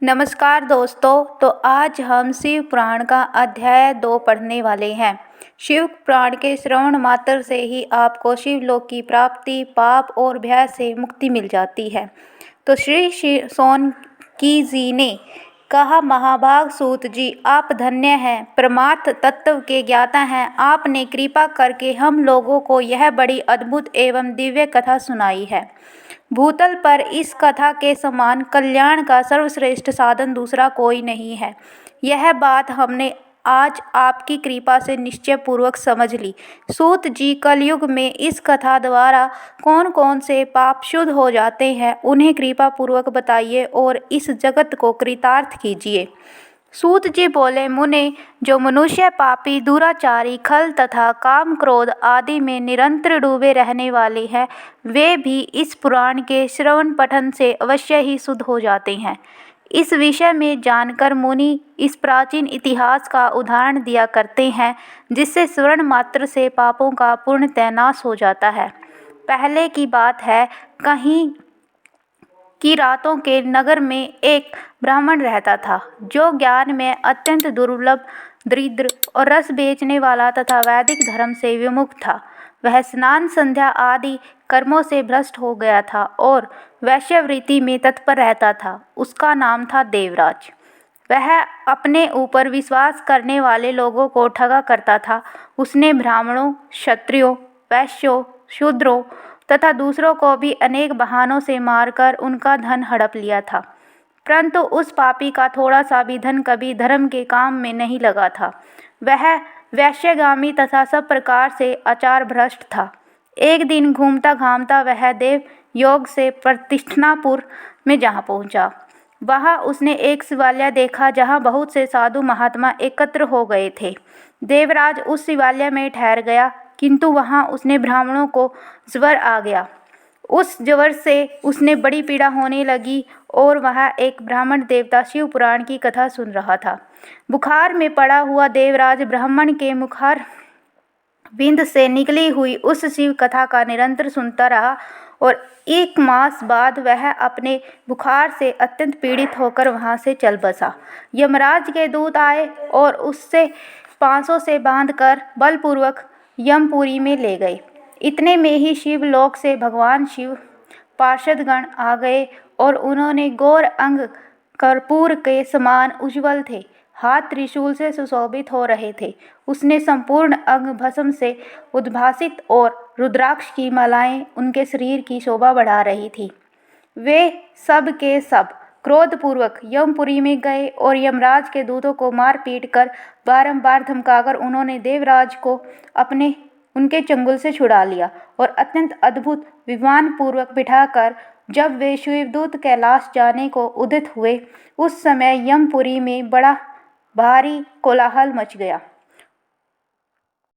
नमस्कार दोस्तों। तो आज हम शिव पुराण का अध्याय 2 पढ़ने वाले हैं। शिव पुराण के श्रवण मात्र से ही आपको शिवलोक की प्राप्ति, पाप और भय से मुक्ति मिल जाती है। तो श्री सौनकी जी ने कहा, महाभाग सूत जी, आप धन्य हैं, परमार्थ तत्व के ज्ञाता हैं। आपने कृपा करके हम लोगों को यह बड़ी अद्भुत एवं दिव्य कथा सुनाई है। भूतल पर इस कथा के समान कल्याण का सर्वश्रेष्ठ साधन दूसरा कोई नहीं है। यह बात हमने आज आपकी कृपा से निश्चय पूर्वक समझ ली। सूत जी, कलयुग में इस कथा द्वारा कौन कौन से पाप शुद्ध हो जाते हैं, उन्हें कृपा पूर्वक बताइए और इस जगत को कृतार्थ कीजिए। सूत जी बोले, मुने, जो मनुष्य पापी, दुराचारी, खल तथा काम क्रोध आदि में निरंतर डूबे रहने वाले हैं, वे भी इस पुराण के श्रवण पठन से अवश्य ही शुद्ध हो जाते हैं। इस विषय में जानकर मुनि इस प्राचीन इतिहास का उदाहरण दिया करते हैं, जिससे श्रवण मात्र से पापों का पूर्णतः नाश हो जाता है। पहले की बात है, कहीं की रातों के नगर में एक ब्राह्मण रहता था, जो ज्ञान में अत्यंत दुर्लभ, दरिद्र और रस बेचने वाला तथा वैदिक धर्म से विमुख था। वह स्नान, संध्या आदि कर्मों से भ्रष्ट हो गया था और वैश्यवृत्ति में तत्पर रहता था। उसका नाम था देवराज। वह अपने ऊपर विश्वास करने वाले लोगों को ठगा करता था। उसने ब्राह्मणों, क्षत्रियों, वैश्यों, शूद्रों तथा दूसरों को भी अनेक बहानों से मारकर उनका धन हड़प लिया था, परंतु उस पापी का थोड़ा सा भी धन कभी धर्म के काम में नहीं लगा था। वह वैश्यगामी तथा सब प्रकार से आचार भ्रष्ट था। एक दिन घूमता घामता वह देव योग से प्रतिष्ठापुर में जहाँ पहुँचा, वहाँ उसने एक शिवालय देखा जहाँ बहुत से साधु महात्मा एकत्र हो गए थे। देवराज उस शिवालय में ठहर गया, किंतु वहाँ उसने ब्राह्मणों को ज्वर आ गया। उस ज्वर से उसने बड़ी पीड़ा होने लगी और वह एक ब्राह्मण देवता शिव पुराण की कथा सुन रहा था। बुखार में पड़ा हुआ देवराज ब्राह्मण के मुखार बिंद से निकली हुई उस शिव कथा का निरंतर सुनता रहा और 1 मास बाद वह अपने बुखार से अत्यंत पीड़ित होकर वहां से चल बसा। यमराज के दूत आए और उससे पांसों से बांधकर बलपूर्वक यमपुरी में ले गए। इतने में ही शिवलोक से भगवान शिव पार्षदगण आ गए और उन्होंने गौर अंग कर्पूर के समान उज्ज्वल थे, हाथ त्रिशूल से सुशोभित हो रहे थे। उसने संपूर्ण अंग भस्म से उद्भासित और रुद्राक्ष की मालाएं उनके शरीर की शोभा बढ़ा रही थी। वे सब के सब क्रोधपूर्वक यमपुरी में गए और यमराज के दूतों को मार पीट कर बारंबार धमकाकर उन्होंने देवराज को उनके चंगुल से छुड़ा लिया और अत्यंत अद्भुत विमान पूर्वक बिठाकर जब वे शिवदूत कैलाश जाने को उदित हुए, उस समय यमपुरी में बड़ा भारी कोलाहल मच गया।